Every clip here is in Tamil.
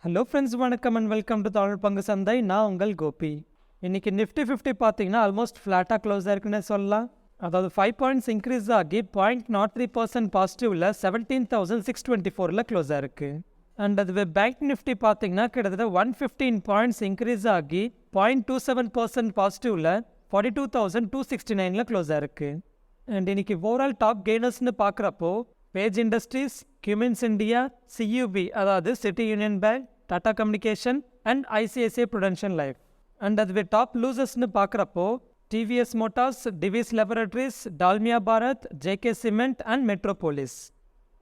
ஹலோ ஃப்ரெண்ட்ஸ், வணக்கம் அண்ட் வெல்கம் டு tamilpangusandhai. நான் உங்கள் கோபி. இன்னைக்கு நிஃப்டி 50 பார்த்தீங்கன்னா ஆல்மோஸ்ட் ஃப்ளாட்டாக க்ளோஸ் ஆயிருக்குன்னு சொல்லலாம். அதாவது 5 பாயிண்ட்ஸ் இன்க்ரீஸ் ஆகி 0.03% பாசிட்டிவ்ல 17,624 க்ளோஸ் ஆயிருக்கு. அண்ட் அதுவே பேங்க் நிஃப்டி பார்த்தீங்கன்னா கிட்டத்தட்ட 115 பாயிண்ட்ஸ் இன்க்ரீஸ் ஆகி 0.27% பாசிட்டிவ்ல 42,269 க்ளோஸ் ஆயிருக்கு. அண்ட் இன்னைக்கு ஓவரால் டாப் கெய்னர்ஸ்னு பார்க்குறப்போ Page Industries, Cummins India, CUB அதாவது City Union Bank, Tata communication and ICICI Prudential Life. And அதுவே டாப் லூசர்ஸ்னு பார்க்குறப்போ TVS Motors, Divi's laboratories, Dalmia Bharat, JK cement and Metropolis.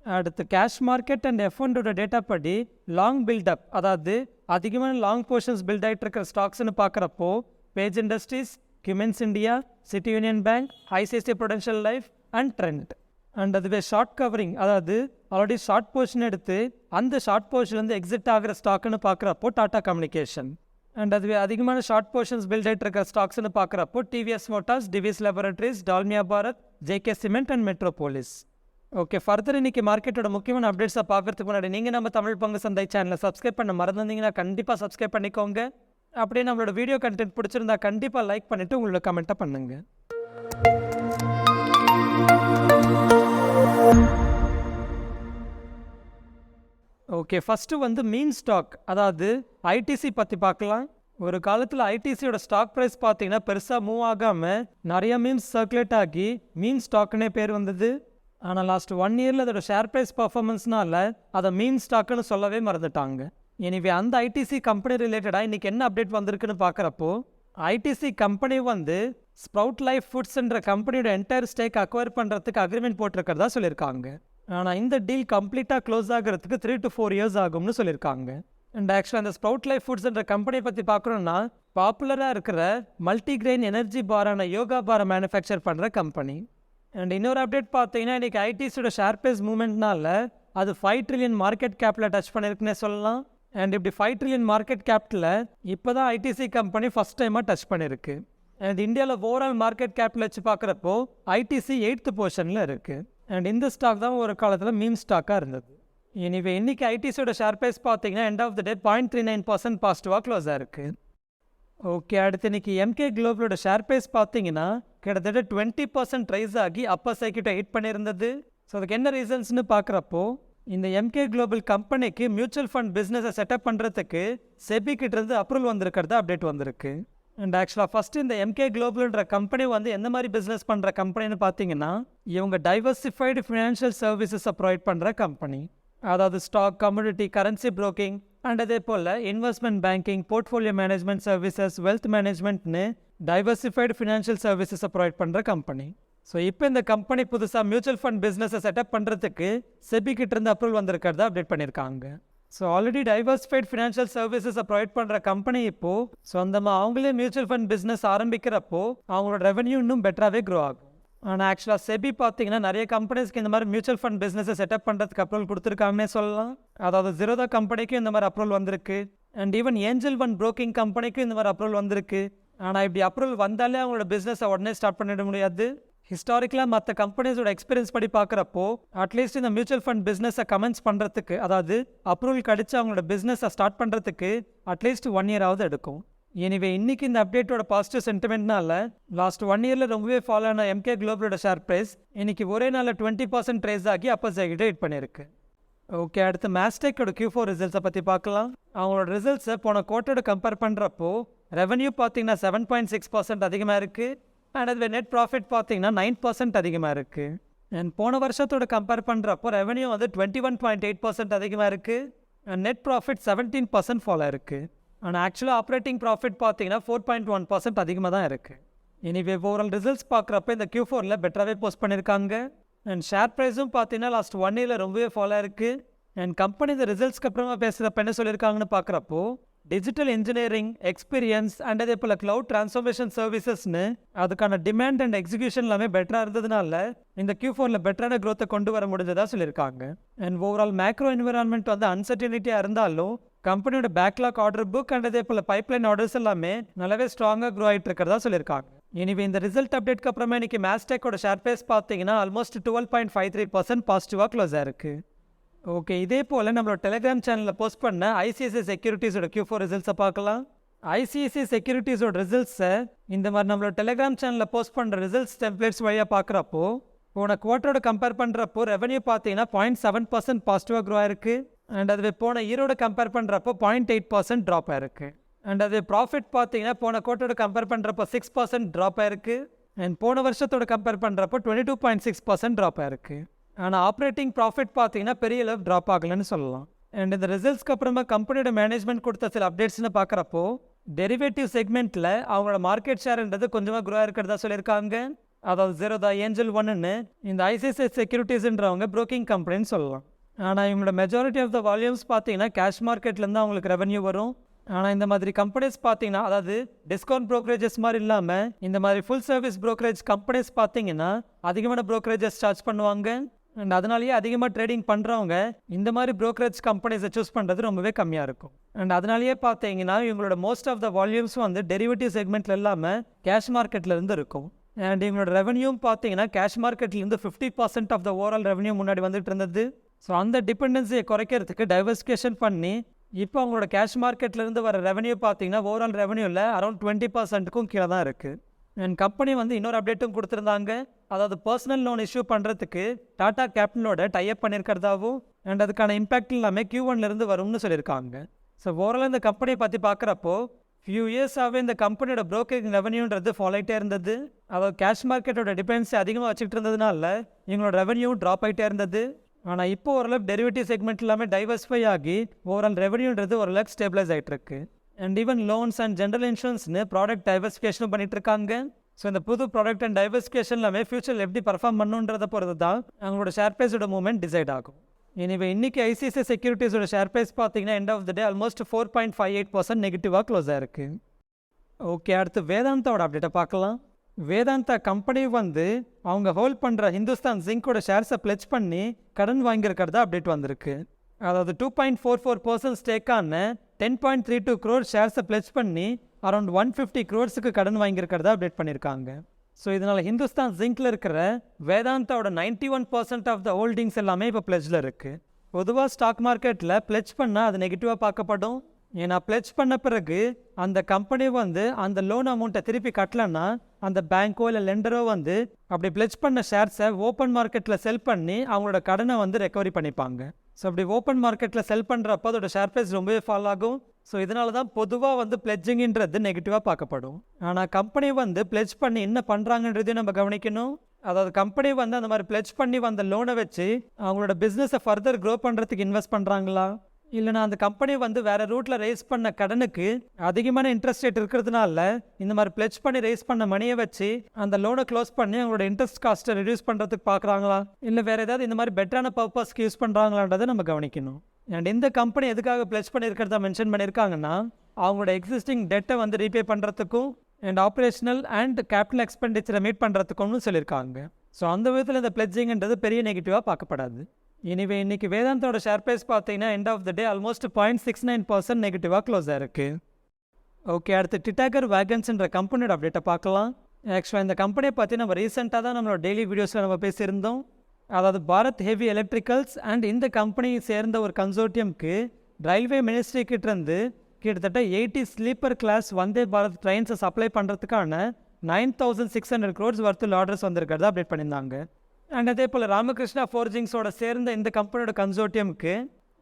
அடுத்து cash market and F1 data படி லாங் பில்டப் அதாவது அதிகமான லாங் போர்ஷன்ஸ் பில்ட் ஆகிட்டு இருக்கிற ஸ்டாக்ஸ்னு பார்க்குறப்போ Page Industries, Cummins India, city Union bank, ICICI Prudential Life and trend. And அதுவே ஷார்ட் கவரிங் அதாவது ஆல்ரெடி ஷார்ட் போர்ஷன் எடுத்து அந்த ஷார்ட் போர்ஷன்லேருந்து எக்ஸிட் ஆகிற ஸ்டாக்குன்னு பார்க்குறப்போ டாடா கம்யூனிகேஷன். அண்ட் அதுவே அதிகமான ஷார்ட் போர்ஷன்ஸ் பில்ட் ஆகிட்டு இருக்கிற ஸ்டாக்ஸ்னு பார்க்குறப்போ TVS Motors, Divi's laboratories, Dalmia Bharat, JK cement and Metropolis. Okay, further இன்னைக்கு மார்க்கெட்டோட முக்கியமான அப்டேட்ஸை பார்க்கறதுக்கு முன்னாடி நீங்கள் நம்ம தமிழ் பங்கு சந்தை சேனலை சப்ஸ்கிரைப் பண்ண மறந்துருந்தீங்கன்னா கண்டிப்பாக சப்ஸ்கிரைப் பண்ணிக்கோங்க. அப்படியே நம்மளோட வீடியோ கண்டென்ட் பிடிச்சிருந்தா கண்டிப்பாக லைக் பண்ணிவிட்டு உங்களோட கமெண்ட்டை பண்ணுங்கள். ஓகே, ஃபஸ்ட்டு மீன் ஸ்டாக் அதாவது ஐடிசி பற்றி பார்க்கலாம். ஒரு காலத்தில் ஐடிசியோட ஸ்டாக் ப்ரைஸ் பார்த்தீங்கன்னா பெருசாக மூவ் ஆகாமல் நிறைய மீம்ஸ் சர்க்குலேட் ஆகி மீன் ஸ்டாக்குன்னே பேர் வந்தது. ஆனால் லாஸ்ட் 1 இயரில் அதோட ஷேர் ப்ரைஸ் பர்ஃபார்மன்ஸ்னால அதை மீன் ஸ்டாக்குன்னு சொல்லவே மறந்துட்டாங்க. எனவே அந்த ஐடிசி கம்பெனி ரிலேட்டடாக இன்றைக்கி என்ன அப்டேட் வந்திருக்குன்னு பார்க்குறப்போ ஐடிசி கம்பெனி ஸ்ப்ரவுட் லைஃப் ஃபுட்ஸ்ன்ற கம்பெனியோட என்டையர் ஸ்டேக் அக்வயர் பண்ணுறதுக்கு அக்ரிமெண்ட் போட்டிருக்கிறதா சொல்லியிருக்காங்க. ஆனால் இந்த டீல் கம்ப்ளீட்டாக க்ளோஸ் ஆகிறதுக்கு 3 to 4 years ஆகும்னு சொல்லியிருக்காங்க. அண்ட் ஆக்சுவலாக அந்த ஸ்ப்ரவுட் லைஃப் ஃபுட்ஸ்ன்ற கம்பெனியை பற்றி பார்க்குறோன்னா பாப்புலராக இருக்கிற மல்டிகிரெயின் எனர்ஜி பாரான யோகா பாரை மேனுஃபேக்சர் பண்ணுற கம்பெனி. அண்ட் இன்னொரு அப்டேட் பார்த்தீங்கன்னா இன்றைக்கி ஐடிசியோட ஷேர் ப்ரைஸ் மூவ்மெண்ட்னால அது 5 trillion மார்க்கெட் கேப்பில் டச் பண்ணியிருக்குன்னே சொல்லலாம். அண்ட் இப்படி 5 trillion மார்க்கெட் கேப்பில் இப்போ தான் ஐடிசி கம்பெனி ஃபஸ்ட் டைமாக டச் பண்ணியிருக்கு. அண்ட் இந்தியாவில் ஓவரால் மார்க்கெட் கேப்பில் வச்சு பார்க்குறப்போ ஐடிசி 8th பொசிஷனில் இருக்குது. அண்ட் இந்த ஸ்டாக் தான் ஒரு காலத்தில் மீம் ஸ்டாக்காக இருந்தது. எனவே இன்றைக்கி ஐடிசியோட ஷேர் ப்ரைஸ் பார்த்தீங்கன்னா எண்ட் ஆஃப் த டே 0.39% பாசிட்டிவாக க்ளோஸ் ஆயிருக்கு. ஓகே, அடுத்து இன்றைக்கி எம்கே குளோபலோட ஷேர் ப்ரைஸ் பார்த்தீங்கன்னா கிட்டத்தட்ட 20% ரைஸ் ஆகி அப்பர் சைக்கிட்ட ஹிட் பண்ணியிருந்தது. ஸோ அதுக்கு என்ன ரீசன்ஸ்னு பார்க்குறப்போ இந்த எம்கே குளோபல் கம்பெனிக்கு மியூச்சுவல் ஃபண்ட் பிஸ்னஸை செட்டப் பண்ணுறதுக்கு செபி கிட்டேருந்து அப்ரூவல் வந்திருக்கிறதா அப்டேட் வந்திருக்கு. அண்ட் ஆக்சுவலாக ஃபஸ்ட்டு இந்த எம்கே குளோபல்ன்ற கம்பெனி எந்த மாதிரி பிஸ்னஸ் பண்ணுற கம்பெனின்னு பார்த்தீங்கன்னா இவங்க டைவர்சிஃபைடு ஃபினான்ஷியல் சர்வீசஸை ப்ரொவைட் பண்ணுற கம்பெனி. அதாவது stock, community, currency broking and அதே போல் investment banking, portfolio management services, wealth மேனேஜ்மெண்ட்னு டைவர்சிஃபைடு ஃபினான்ஷியல் சர்வீசஸை ப்ரொவைட் பண்ணுற கம்பெனி. ஸோ இப்போ இந்த கம்பெனி புதுசாக மியூச்சுவல் ஃபண்ட் பிஸ்னஸை செட்டப் பண்ணுறதுக்கு செபி கிட்டேருந்து அப்ரூவல் வந்திருக்கிறதா அப்டேட் பண்ணியிருக்காங்க. ஸோ ஆல்ரெடி டைவர்சிஃபைட் ஃபினான்ஷியல் சர்வீசஸை ப்ரொவைட் பண்ணுற கம்பெனி இப்போது சொந்தமாக அவங்களே மியூச்சுவல் ஃபண்ட் பிஸ்னஸ் ஆரம்பிக்கிறப்போ அவங்களோட ரெவன்யூ இன்னும் பெட்டராகவே க்ரோ ஆகும். ஆனால் ஆக்சுவலாக செபி பார்த்தீங்கன்னா நிறைய கம்பெனிஸ்க்கு இந்த மாதிரி மியூச்சுவல் ஃபண்ட் பிஸ்னஸை செட்டப் பண்ணுறதுக்கு அப்ரூவல் கொடுத்துருக்காங்கன்னே சொல்லலாம். அதாவது ஜெரோதா கம்பெனிக்கும் இந்த மாதிரி அப்ரூவல் வந்திருக்கு. And even Angel One broking கம்பெனிக்கும் இந்த மாதிரி அப்ரூவல் வந்திருக்கு. ஆனால் இப்படி அப்ரூவல் வந்தாலே அவங்களோட பிஸ்னஸை உடனே ஸ்டார்ட் பண்ணிட முடியாது. ஹிஸ்டாரிக்கலாக மற்ற கம்பெனிஸோட எக்ஸ்பீரியன்ஸ் படி பார்க்குறப்போ அட்லீஸ்ட் இந்த மியூச்சுவல் ஃபண்ட் பிஸ்னஸை கமெண்ட்ஸ் பண்ணுறதுக்கு அதாவது அப்ரூவல் கிடச்சி அவங்களோட பிஸ்னஸை ஸ்டார்ட் பண்ணுறதுக்கு அட்லீஸ்ட் 1 year எடுக்கும். எனவே இன்றைக்கி இந்த அப்டேட்டோட பாசிட்டிவ் சென்டிமெண்ட்னால லாஸ்ட் 1 yearல ரொம்பவே ஃபாலோ ஆன எம்கே குளோபலோட ஷேர் ப்ரைஸ் இன்றைக்கி ஒரே நாளில் 20% ரைஸ் ஆகி அப்பர் சைக்கிட்ட ஹிட் பண்ணியிருக்கு. ஓகே, அடுத்து மாஸ்டெக்கோட Q4 ரிசல்ட்ஸை பற்றி பார்க்கலாம். அவங்களோட ரிசல்ட்ஸை போன குவார்ட்டரோட கம்பேர் பண்ணுறப்போ ரெவன்யூ பார்த்தீங்கன்னா 7.6% அதிகமாக இருக்குது. அண்ட் அதுவே நெட் ப்ராஃபிட் பார்த்தீங்கன்னா 9% அதிகமாக இருக்குது. அண்ட் போன வருஷத்தோட கம்பேர் பண்ணுறப்போ ரெவன்யூ 21.8% அதிகமாக இருக்குது. அண்ட் நெட் ப்ராஃபிட் 17% ஃபாலோ இருக்குது. அண்ட் ஆக்சுவலாக ஆப்ரேட்டிங் ப்ராஃபிட் பார்த்தீங்கன்னா 4.1% அதிகமாக தான் இருக்குது. எனிவே ஓவரால் ரிசல்ட்ஸ் பார்க்குறப்ப இந்த Q4ல பெட்டராகவே போஸ்ட் பண்ணியிருக்காங்க. அண்ட் ஷேர் ப்ரைஸும் பார்த்தீங்கன்னா லாஸ்ட் 1 yearல ரொம்பவே ஃபாலோ இருக்குது. அண்ட் கம்பெனி இந்த ரிசல்ட்ஸ்க்கு அப்புறமா பேசுகிறப்ப என்ன சொல்லியிருக்காங்கன்னு பார்க்குறப்போ டிஜிட்டல் இன்ஜினியரிங், எக்ஸ்பீரியன்ஸ் அண்ட் அதே போல் க்ளவுட் டிரான்ஸ்ஃபர்மேஷன் சர்வீசஸ்னு அதுக்கான டிமாண்ட் அண்ட் எக்ஸிக்யூஷன் எல்லாமே பெட்டராக இருந்ததுனால இந்த Q4ல பெட்டரான க்ரோத்தை கொண்டு வர முடிஞ்சதாக சொல்லியிருக்காங்க. அண்ட் ஓவரால் மேக்ரோ என்விரான்மெண்ட் அன்சர்டினிட்டியாக இருந்தாலும் கம்பெனியோட பேக்லாக் ஆர்டர் புக் அண்ட் அதே போல் பைப்லைன் ஆர்டர்ஸ் எல்லாமே நல்லாவே ஸ்ட்ராங்காக க்ரோ ஆகிட்டு இருக்கிறதா சொல்லியிருக்காங்க. எனவே இந்த ரிசல்ட் அப்டேட்க்கு அப்புறமா இன்னைக்கு மாஸ்டெக்கோட ஷேர் ப்ரைஸ் பார்த்தீங்கன்னா ஆல்மோஸ்ட் 12.53% பாசிட்டிவாக க்ளோஸ் ஆயிருக்கு. ஓகே, இதே போல் நம்மளோட டெலிகிராம் சேனலில் போஸ்ட் பண்ண ஐசிஐசிஐ செக்யூரிட்டிஸோட Q4 ரிசல்ட்ஸை பார்க்கலாம். ஐசிஐசிஐ செக்யூரிட்டிஸோட ரிசல்ட்ஸை இந்த மாதிரி நம்மளோட டெலிகிராம் சேனலில் போஸ்ட் பண்ணுற ரிசல்ட்ஸ் டெம்ப்ளேட்ஸ் வழியாக பார்க்குறப்போ போன குவார்ட்டரோட கம்பேர் பண்ணுறப்போ ரெவன்யூ பார்த்தீங்கன்னா 0.7% பாசிட்டிவாக க்ரோ ஆயிருக்கு. அண்ட் அதுவே போன இயரோட கம்பேர் பண்ணுறப்போ 0.8% ட்ராப் ஆயிருக்கு. அண்ட் அது ப்ராஃபிட் பார்த்தீங்கன்னா போன குவார்ட்டரோட கம்பேர் பண்ணுறப்போ 6% ட்ராப் ஆயிருக்கு. அண்ட் போன வருஷத்தோட கம்பேர் பண்ணுறப்போ 22.6% ட்ராப் ஆயிருக்கு. ஆனால் ஆப்ரேட்டிங் ப்ராஃபிட் பார்த்தீங்கன்னா பெரிய அளவு ட்ராப் ஆகலைன்னு சொல்லலாம். அண்ட் இந்த ரிசல்ட்ஸ்க்கு அப்புறமா கம்பெனியோட மேனேஜ்மெண்ட் கொடுத்த சில அப்டேட்ஸ்னு பார்க்குறப்போ டெரிவேட்டிவ் செக்மெண்ட்டில் அவங்களோட மார்க்கெட் ஷேர்ன்றது கொஞ்சமாக க்ரோ இருக்கிறதா சொல்லியிருக்காங்க. அதாவது Zerodha, Angel Oneன்னு இந்த ஐசிஐசிஐ செக்யூரிட்டிஸ்ன்றவங்க ப்ரோக்கிங் கம்பெனின்னு சொல்லலாம். ஆனால் இவங்களோட மெஜாரிட்டி ஆஃப் த வால்யூம்ஸ் பார்த்தீங்கன்னா கேஷ் மார்க்கெட்லேருந்து அவங்களுக்கு ரெவன்யூ வரும். ஆனால் இந்த மாதிரி கம்பெனிஸ் பார்த்தீங்கன்னா அதாவது டிஸ்கவுண்ட் ப்ரோக்கரேஜஸ் மாதிரி இல்லாமல் இந்த மாதிரி ஃபுல் சர்வீஸ் ப்ரோக்கரேஜ் கம்பெனிஸ் பார்த்தீங்கன்னா அதிகமான ப்ரோக்கரேஜஸ் சார்ஜ் பண்ணுவாங்க. அண்ட் அதனாலேயே அதிகமாக ட்ரேடிங் பண்ணுறவங்க இந்த மாதிரி ப்ரோக்கரேஜ் கம்பெனிஸை சூஸ் பண்ணுறது ரொம்பவே கம்மியாக இருக்கும். அண்ட் அதனாலேயே பார்த்தீங்கன்னா இவங்களோட மோஸ்ட் ஆஃப் த வால்யூம்ஸ் வந்து டெரிவேட்டிவ் செக்மெண்ட்டில் இல்லாமல் கேஷ் மார்க்கெட்லேருந்து இருக்கும். அண்ட் இவங்களோட ரெவன்யூம் பார்த்தீங்கன்னா கேஷ் மார்க்கெட்லேருந்து 50% ஆஃப் த ஓவரால் ரெவன்யூ முன்னாடி வந்துட்டு இருந்தது. ஸோ அந்த டிபெண்டன்சியை குறைக்கிறதுக்கு டைவர்சிஃபிகேஷன் பண்ணி இப்போ அவங்களோட கேஷ் மார்க்கெட்லேருந்து வர ரெவன்யூ பார்த்தீங்கன்னா ஓவரால் ரெவன்யூவில் அரௌண்ட் 20%க்கும் கீழே தான் இருக்குது. அண்ட் கம்பெனி வந்து இன்னொரு அப்டேட்டும் கொடுத்துருந்தாங்க. அதாவது பர்சனல் லோன் இஷ்யூ பண்ணுறதுக்கு டாடா கேபிட்டலோட டைப் பண்ணியிருக்கிறதாவும் அண்ட் அதுக்கான இம்பேக்ட் எல்லாமே Q1லேருந்து வரும்னு சொல்லியிருக்காங்க. ஸோ ஓவரால் இந்த கம்பெனியை பற்றி பார்க்குறப்போ ஃபியூ இயர்ஸாகவே இந்த கம்பெனியோட ப்ரோக்கரிங் ரெவன்யூன்றது ஃபாலோ ஆகிட்டே இருந்தது. அதாவது கேஷ் மார்க்கெட்டோட டிபெண்டன்சி அதிகமாக வச்சுக்கிட்டு இருந்ததுனால இவங்களோட ரெவன்யூ ட்ராப் ஆகிட்டே இருந்தது. ஆனால் இப்போ ஓரளவு டெரிவேட்டிவ் செக்மெண்ட் எல்லாமே டைவர்சிஃபை ஆகி ஓவரால் ரெவன்யூன்றது ஓரளவுக்கு ஸ்டேபிளைஸ் ஆகிட்டு இருக்கு. And even loans and general இன்சூரன்ஸ்னு ப்ராடக்ட் டைவர்சிஃபிகேஷனும் பண்ணிட்டு இருக்காங்க. ஸோ இந்த புது ப்ராடக்ட் அண்ட் டைவர்சிஃபிகேஷன் எல்லாமே ஃபியூச்சரில் எப்படி பர்ஃபார்ம் பண்ணுன்றதை பொறுத்து தான் அவங்களோட ஷேர் ப்ரைஸோட மூவ்மெண்ட் டிசைட் ஆகும். எனவே இன்னைக்கு ஐசிஐசிஐ செக்யூரிட்டிஸோட ஷேர் ப்ரைஸ் பார்த்தீங்கன்னா end of the day almost 4.58% நெகட்டிவாக க்ளோஸ் ஆயிருக்கு. ஓகே, அடுத்து வேதாந்தாவோட அப்டேட்டை பார்க்கலாம். வேதாந்தா கம்பெனி வந்து அவங்க ஹோல்ட் பண்ணுற ஹிந்துஸ்தான் ஜிங்கோட ஷேர்ஸை பிளெச் பண்ணி கடன் வாங்கியிருக்கிறதா அப்டேட் வந்திருக்கு. அதாவது 2.44% ஸ்டேக்கான 10.32 crore ஷேர்ஸை பிளெச் பண்ணி அரௌண்ட் 150 crores கடன் வாங்கியிருக்கிறதா அப்டேட் பண்ணியிருக்காங்க. ஸோ இதனால் ஹிந்துஸ்தான் ஜிங்கில் இருக்கிற வேதாந்தாவோட 91% ஆஃப் த ஹோல்டிங்ஸ் எல்லாமே இப்போ பிளெஜில் இருக்குது. பொதுவாக ஸ்டாக் மார்க்கெட்டில் பிளெச் பண்ணால் அது நெகட்டிவாக பார்க்கப்படும். ஏன்னா பிளெச் பண்ண பிறகு அந்த கம்பெனி வந்து அந்த லோன் அமௌண்ட்டை திருப்பி கட்டலைன்னா அந்த பேங்க்கோ இல்லை லெண்டரோ வந்து அப்படி பிளெச் பண்ண ஷேர்ஸை ஓப்பன் மார்க்கெட்டில் செல் பண்ணி அவங்களோட கடனை வந்து ரெக்கவரி பண்ணிப்பாங்க. ஸோ அப்படி ஓப்பன் மார்க்கெட்டில் செல் பண்ணுறப்போ அதோட ஷேர் ப்ரைஸ் ரொம்பவே ஃபால் ஆகும். ஸோ இதனால தான் பொதுவாக வந்து பிளெட்ஜிங்கிறது நெகட்டிவாக பார்க்கப்படும். ஆனால் கம்பெனி வந்து பிளெட்ஜ் பண்ணி என்ன பண்ணுறாங்கன்றதையும் நம்ம கவனிக்கணும். அதாவது கம்பெனி வந்து அந்த மாதிரி பிளெட்ஜ் பண்ணி வந்த லோனை வச்சு அவங்களோட பிஸ்னஸை ஃபர்தர் க்ரோ பண்ணுறதுக்கு இன்வெஸ்ட் பண்ணுறாங்களா, இல்லைனா அந்த கம்பெனி வந்து வேறு ரூட்டில் ரைஸ் பண்ண கடனுக்கு அதிகமான இன்ட்ரெஸ்ட் ரேட் இருக்கிறதுனால இந்த மாதிரி பிளெட்ஜ் பண்ணி ரைஸ் பண்ண மணியை வச்சு அந்த லோனை க்ளோஸ் பண்ணி அவங்களோட இன்ட்ரெஸ்ட் காஸ்ட்டை ரெடியூஸ் பண்ணுறதுக்கு பார்க்குறாங்களா, இல்லை வேறு ஏதாவது இந்த மாதிரி பெட்டரான பர்பஸ்க்கு யூஸ் பண்ணுறாங்களான்றதை நம்ம கவனிக்கணும். அண்ட் இந்த கம்பெனி எதுக்காக பிளெட்ஜ் பண்ணியிருக்கிறதா மென்ஷன் பண்ணியிருக்காங்கன்னா அவங்களோட எக்ஸிஸ்டிங் டெட்டை வந்து ரீபே பண்ணுறதுக்கும் அண்ட் ஆப்ரேஷனல் அண்ட் கேபிட்டல் எக்ஸ்பெண்டிச்சரை மீட் பண்ணுறதுக்கும்னு சொல்லியிருக்காங்க. ஸோ அந்த விதத்தில் இந்த பிளெட்ஜிங்ன்றது பெரிய நெகட்டிவாக பார்க்கப்படாது. எனவே இன்னைக்கு வேதாந்தோட ஷேர் ப்ரைஸ் பார்த்தீங்கன்னா end of the day almost 0.69% நெகட்டிவாக க்ளோஸ் ஆயிருக்கு. ஓகே, அடுத்து டிட்டாகர் வேகன்ஸ்ன்ற கம்பெனியோட அப்டேட்டை பார்க்கலாம். ஆக்சுவலாக இந்த கம்பெனியை பற்றி நம்ம ரீசெண்டாக தான் நம்மளோட டெய்லி வீடியோஸில் நம்ம பேசியிருந்தோம். அதாவது பாரத் ஹெவி எலக்ட்ரிக்கல்ஸ் அண்ட் இந்த கம்பெனியை சேர்ந்த ஒரு கன்சோர்ட்டியம்க்கு ரயில்வே மினிஸ்ட்ரி கிட்டேருந்து கிட்டத்தட்ட 80 sleeper class Vande Bharat ட்ரெயின்ஸை supply பண்ணுறதுக்கான 9,600 crores வர்த்தில் ஆர்டர்ஸ் வந்திருக்கிறதா அப்டேட் பண்ணியிருந்தாங்க. அண்ட் அதே போல் ராமகிருஷ்ணா ஃபோர்ஜிங்ஸோட சேர்ந்த இந்த கம்பெனியோட கன்சோர்ட்டியம்க்கு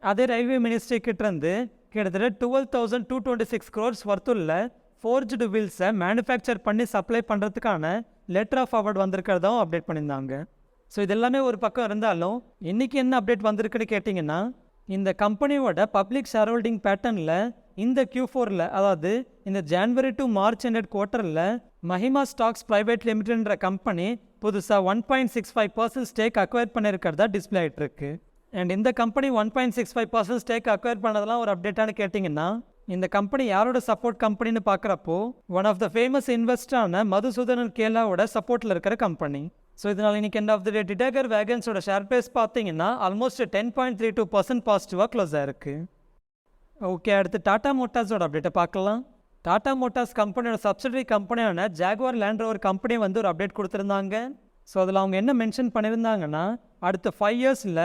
அதே ரயில்வே மினிஸ்ட்ரி கிட்டேருந்து கிட்டத்தட்ட 12,226 crores வர்த்துள்ள ஃபோர்ஜ்டு வீல்ஸை மேனுஃபேக்சர் பண்ணி சப்ளை பண்ணுறதுக்கான லெட்டர் ஆஃப் அவார்ட் வந்திருக்கிறதும் அப்டேட் பண்ணியிருந்தாங்க. ஸோ இது எல்லாமே ஒரு பக்கம் இருந்தாலும் இன்றைக்கி என்ன அப்டேட் வந்திருக்குன்னு கேட்டிங்கன்னா இந்த கம்பெனியோட பப்ளிக் ஷேர் ஹோல்டிங் பேட்டர்னில் இந்த Q4ல் அதாவது இந்த ஜான்வரி டு மார்ச் எண்டட் குவார்ட்டரில் மஹிமா ஸ்டாக்ஸ் பிரைவேட் லிமிடெட்ன்ற கம்பெனி புதுசாக 1.65% ஸ்டேக் அக்வயர் பண்ணியிருக்கிறதா டிஸ்பிளே ஆகிட்டு இருக்கு. அண்ட் இந்த கம்பெனி 1.65% ஸ்டேக் அக்வயர் பண்ணதெல்லாம் ஒரு அப்டேட்டானு கேட்டிங்கன்னா இந்த கம்பெனி யாரோட சப்போர்ட் கம்பெனின்னு பார்க்குறப்போ ஒன் ஆஃப் த ஃபேமஸ் இன்வெஸ்டரான மதுசூதனன் கேலாவோட சப்போர்ட்டில் இருக்கிற கம்பெனி. ஸோ இதனால் இன்றைக்கி end of the day Titagarh வேகன்ஸோட ஷேர் ப்ரைஸ் பார்த்தீங்கன்னா ஆல்மோஸ்ட் 10.32% பாசிட்டிவாக க்ளோஸ் ஆயிருக்கு. ஓகே, அடுத்து டாடா மோட்டார்ஸோட அப்டேட்டை பார்க்கலாம். டாடா மோட்டார்ஸ் கம்பெனியோட சப்சிடரி கம்பெனியான ஜாகுவார் லேண்ட் ரோவர் கம்பெனி வந்து ஒரு அப்டேட் கொடுத்துருந்தாங்க. ஸோ அதில் அவங்க என்ன மென்ஷன் பண்ணியிருந்தாங்கன்னா அடுத்த 5 yearsல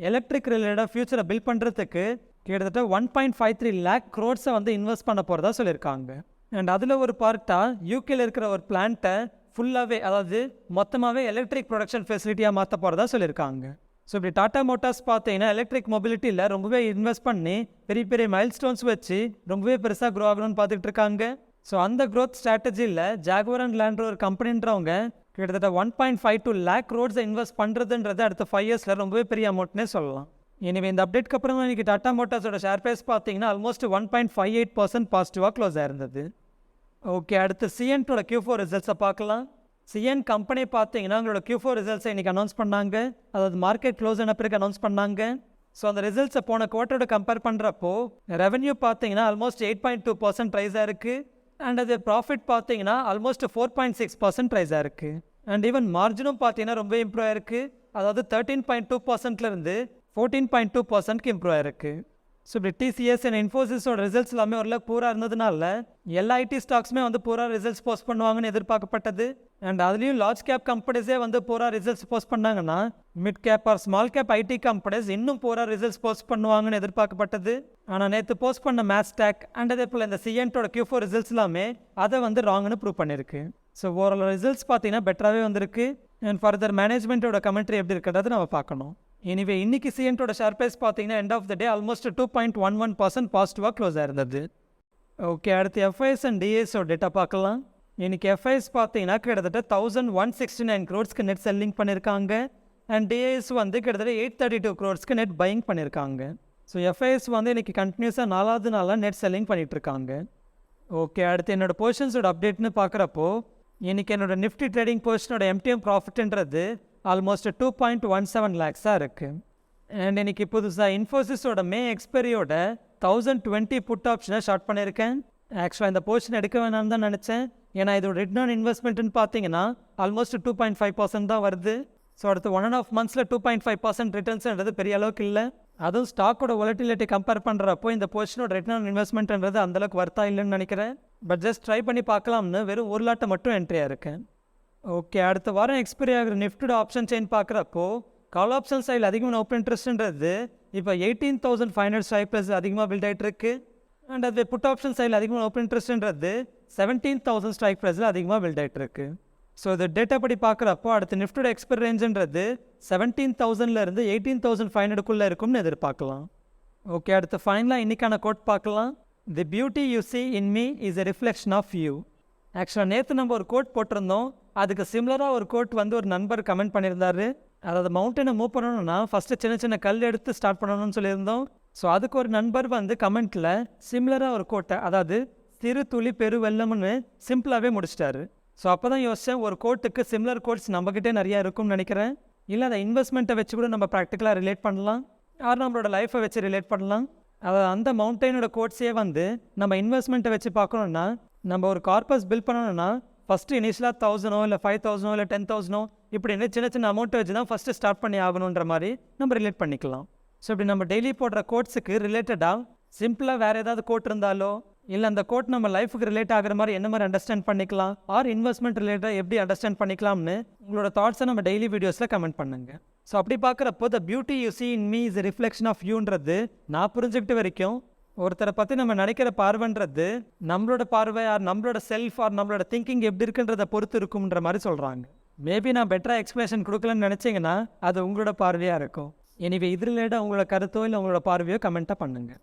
எலக்ட்ரிக் ரிலேட்டடாக ஃபியூச்சரை பில்ட் பண்ணுறதுக்கு கிட்டத்தட்ட 1.53 lakh crores வந்து இன்வெஸ்ட் பண்ண போகிறதா சொல்லியிருக்காங்க. அண்ட் அதில் ஒரு பார்ட்டாக யூகேல இருக்கிற ஒரு பிளான்ட்டை ஃபுல்லாகவே, அதாவது மொத்தமாகவே எலக்ட்ரிக் ப்ரொடக்ஷன் ஃபெசிலிட்டியாக மாற்ற போகிறதா சொல்லியிருக்காங்க. ஸோ இப்படி டாடா மோட்டார்ஸ் பார்த்தீங்கன்னா எலக்ட்ரிக் மொபிலிட்டியில் ரொம்பவே இன்வெஸ்ட் பண்ணி பெரிய பெரிய மைல் ஸ்டோன்ஸ் வச்சு ரொம்பவே பெருசாக க்ரோ ஆகணும்னு பார்த்துட்டு இருக்காங்க. ஸோ அந்த க்ரோத் ஸ்ட்ராட்டஜியில் ஜாகுவார் அண்ட் லேண்ட் ரோவர் கம்பெனின்றவங்க கிட்டத்தட்ட 1.52 lakh crores இன்வெஸ்ட் பண்ணுறதுன்றது அடுத்த 5 yearsல ரொம்பவே பெரிய அமௌண்ட்னே சொல்லலாம். எனவே இந்த அப்டேட்க்கு அப்புறம் இன்றைக்கி டாடா மோட்டார்ஸோட ஷேர் ப்ரைஸ் பார்த்தீங்கன்னா ஆல்மோஸ்ட் 1.58% பாசிட்டிவாக க்ளோஸ் ஆயிருந்தது. ஓகே, அடுத்து சியன்ட்டோட Q4 ரிசல்ட்ஸை பார்க்கலாம். சியன் கம்பெனி பார்த்தீங்கன்னா அவங்களோட Q4 ரிசல்ட்ஸை இன்றைக்கி அனௌன்ஸ் பண்ணாங்க. அதாவது மார்க்கெட் க்ளோஸ் ஆன பிறகு அனௌன்ஸ் பண்ணாங்க. ஸோ அந்த ரிசல்ட்ஸை போன குவார்ட்டரோட கம்பேர் பண்ணுறப்போ ரெவன்யூ பார்த்தீங்கன்னா ஆல்மோஸ்ட் 8.2% ரைஸாக இருக்குது. அண்ட் அது ப்ராஃபிட் பார்த்தீங்கன்னா ஆல்மோஸ்ட் 4.6% ரைஸாக இருக்குது. அண்ட் ஈவன் மார்ஜினும் பார்த்தீங்கன்னா ரொம்ப இம்ப்ரூவ் ஆயிருக்கு. அதாவது 13.2%லேருந்து 14.2%க்கு இம்ப்ரூவ் ஆயிருக்கு. ஸோ இப்படி டிசிஎஸ் அண்ட் இன்ஃபோசிஸோட ரிசல்ட்ஸ் எல்லாமே ஓரளவுக்கு பூரா இருந்ததுனால எல்லா ஐடி ஸ்டாக்ஸுமே வந்து பூரா ரிசல்ட்ஸ் போஸ்ட் பண்ணுவாங்கன்னு எதிர்பார்க்கப்பட்டது. அண்ட் அதுலேயும் லார்ஜ் கேப் கம்பெனிஸே வந்து பூரா ரிசல்ட்ஸ் போஸ்ட் பண்ணாங்கன்னா mid cap or small cap IT companies இன்னும் பூரா ரிசல்ட்ஸ் போஸ்ட் பண்ணுவாங்கன்னு எதிர்பார்க்கப்பட்டது. ஆனால் நேற்று போஸ்ட் பண்ண மேஸ்டெக் அண்ட் அதே போல் இந்த சியன்ட்டோட Q4 ரிசல்ட்ஸ் எல்லாமே அதை வந்து ராங்னு ப்ரூவ் பண்ணியிருக்கு. ஸோ ஓவரால் ரிசல்ட்ஸ் பார்த்தீங்கன்னா பெட்டராகவே வந்திருக்கு. அண்ட் ஃபர்தர் மேனேஜ்மெண்ட்டோட கமெண்ட்ரி எப்படி இருக்கிறது நம்ம பார்க்கணும். எனிவே இன்னைக்கு சியன்ட்டோட ஷேர் ப்ரைஸ் பார்த்தீங்கன்னா end of the day almost 2.11% பாசிட்டிவாக க்ளோஸ் ஆயிருந்தது. ஓகே, அடுத்து எஃப்ஐஎஸ் அண்ட் டிஏஸோட டேட்டா பார்க்கலாம். இன்னைக்கு எஃப்ஐஎஸ் பார்த்தீங்கன்னா கிட்டத்தட்ட 1169 crores நெட் செல்லிங் பண்ணியிருக்காங்க. அண்ட் டிஏஎஸ் வந்து கிட்டத்தட்ட 832 crores நெட் பையிங் பண்ணியிருக்காங்க. ஸோ எஃப்ஐஎஸ் வந்து இன்னைக்கு கண்டினியூஸாக 4வது நாளாக நெட் செல்லிங் பண்ணிகிட்ருக்காங்க. ஓகே, அடுத்து என்னோட பொசிஷன்ஸோட அப்டேட்னு பார்க்குறப்போ இன்றைக்கி என்னோட நிஃப்டி ட்ரேடிங் பொசிஷனோட எம்டிஎம் ப்ராஃபிட்ன்றது ஆல்மோஸ்ட் 2.17 lakhs இருக்குது. அண்ட் இன்றைக்கி புதுசாக இன்ஃபோசிஸோட மே எக்ஸ்பெரியோட 1020 புட் ஆப்ஷனை ஷார்ட் பண்ணியிருக்கேன். ஆக்சுவலாக இந்த பொசிஷன் எடுக்க வேணாம்னு தான் நினச்சேன். ஏன்னா இதோட ரிட்டர்ன் ஆன் இன்வெஸ்ட்மெண்ட்னு பார்த்தீங்கன்னா ஆல்மோஸ்ட் 2.5% தான் வருது. ஸோ அடுத்து 1.5 monthsல 2.5% ரிட்டர்ன்ஸ்ன்றது பெரிய அளவுக்கு இல்லை. அதுவும் ஸ்டாக்கோட வாலட்டிலிட்டி கம்பேர் பண்ணுறப்போ இந்த பொசிஷனோட ரிட்டர்ன் ஆன் இன்வெஸ்ட்மெண்ட்ன்றது அந்தளவுக்கு வர்த்தா இல்லைன்னு நினைக்கிறேன். பட் ஜஸ்ட் ட்ரை பண்ணி பார்க்கலாம்னு வெறும் ஒரு லாட்டை மட்டும் என்ட்ரியாக இருக்கேன். ஓகே, அடுத்த வாரம் எக்ஸ்பைரி ஆகிற நிஃப்டியோட ஆப்ஷன் செயின் பார்க்குறப்போ கால் ஆப்ஷன் சைடில் அதிகமாக ஓப்பன் இன்ட்ரெஸ்ட்ன்றது இப்போ 18,500 ஸ்ட்ரைக் ப்ரைஸ் அதிகமாக பில்ட் ஆகிட்டு இருக்கு. அண்ட் அது புட் ஆப்ஷன் சைடில் அதிகமாக ஓப்பன் இன்ட்ரெஸ்ட்ன்றது 17,000 ஸ்ட்ரைக் ப்ரைஸில் அதிகமாக பில்ட் ஆகிட்டு இருக்கு. ஸோ இது டேட்டா படி பார்க்குறப்போ அடுத்த நிஃப்டியோட எக்ஸ்பைரி ரேஞ்சுன்றது 17,000லேருந்து 18,500க்குள்ளே இருக்கும்னு எதிர்பார்க்கலாம். ஓகே, அடுத்து ஃபைனலாக இன்றைக்கான கோட் பார்க்கலாம். தி beauty you see in me is a reflection of you. ஆக்சுவலாக நேற்று நம்ம ஒரு கோட் போட்டிருந்தோம். அதுக்கு சிமிலராக ஒரு கோட் வந்து ஒரு நண்பர் கமெண்ட் பண்ணியிருந்தாரு. அதாவது மவுண்டனை மூவ் பண்ணணும்னா ஃபஸ்ட்டு சின்ன சின்ன கல் எடுத்து ஸ்டார்ட் பண்ணணும்னு சொல்லியிருந்தோம். ஸோ அதுக்கு ஒரு நண்பர் வந்து கமெண்ட்டில் சிமிலராக ஒரு கோட்டை, அதாவது சிறு துளி பெரு வெள்ளம்னு சிம்பிளாகவே முடிச்சிட்டாரு. ஸோ அப்போ தான் யோசித்தேன், ஒரு கோட்டுக்கு சிமிலர் கோட்ஸ் நம்மக்கிட்டே நிறையா இருக்கும்னு நினைக்கிறேன். இல்லை அதை இன்வெஸ்ட்மெண்ட்டை வச்சு கூட நம்ம ப்ராக்டிக்கலாக ரிலேட் பண்ணலாம், யார் நம்மளோட லைஃப்பை வச்சு ரிலேட் பண்ணலாம். அதாவது அந்த மவுண்டனோட கோட்ஸே வந்து நம்ம இன்வெஸ்ட்மெண்ட்டை வச்சு பார்க்கணுன்னா, நம்ம ஒரு கார்பஸ் பில்ட் பண்ணணும்னா ஃபஸ்ட்டு இனிஷியலாக 1,000 இல்லை 5,000 இல்லை 10,000 இப்படின்னு சின்ன சின்ன அமௌண்ட்டை வச்சு தான் ஃபஸ்ட்டு ஸ்டார்ட் பண்ணி ஆகணுன்ற மாதிரி நம்ம ரிலேட் பண்ணிக்கலாம். ஸோ இப்படி நம்ம டெய்லி போடுற கோட்ஸுக்கு ரிலேட்டடாக சிம்பிளாக வேறு ஏதாவது கோட் இருந்தாலோ, இல்லை அந்த கோட் நம்ம லைஃபுக்கு ரிலேட் ஆகிற மாதிரி என்ன மாதிரி அண்டர்ஸ்டாண்ட் பண்ணிக்கலாம், ஆர் இன்வெஸ்ட்மெண்ட் ரிலேட்டாக எப்படி அண்டர்ஸ்டாண்ட் பண்ணிக்கலாம்னு உங்களோட தாட்ஸை நம்ம டெய்லி வீடியோஸில் கமெண்ட் பண்ணுங்கள். ஸோ அப்படி பார்க்குறப்போ the beauty you see in me is a reflection of youன்றது நான் புரிஞ்சுக்கிட்ட வரைக்கும் ஒருத்தரை பற்றி நம்ம நினைக்கிற பார்வைன்றது நம்மளோட பார்வை ஆர் நம்மளோட செல்ஃப் ஆர் நம்மளோட திங்கிங் எப்படி இருக்குன்றதை பொறுத்து இருக்கும்ன்ற மாதிரி சொல்கிறாங்க. மேபி நான் பெட்டராக எக்ஸ்பிளேஷன் கொடுக்கலன்னு நினச்சிங்கன்னா அது உங்களோட பார்வையாக இருக்கும். எனவே இது ரிலேட்டாக உங்களோட கருத்தோ இல்லை உங்களோட பார்வையோ கமெண்ட்டாக பண்ணுங்கள்.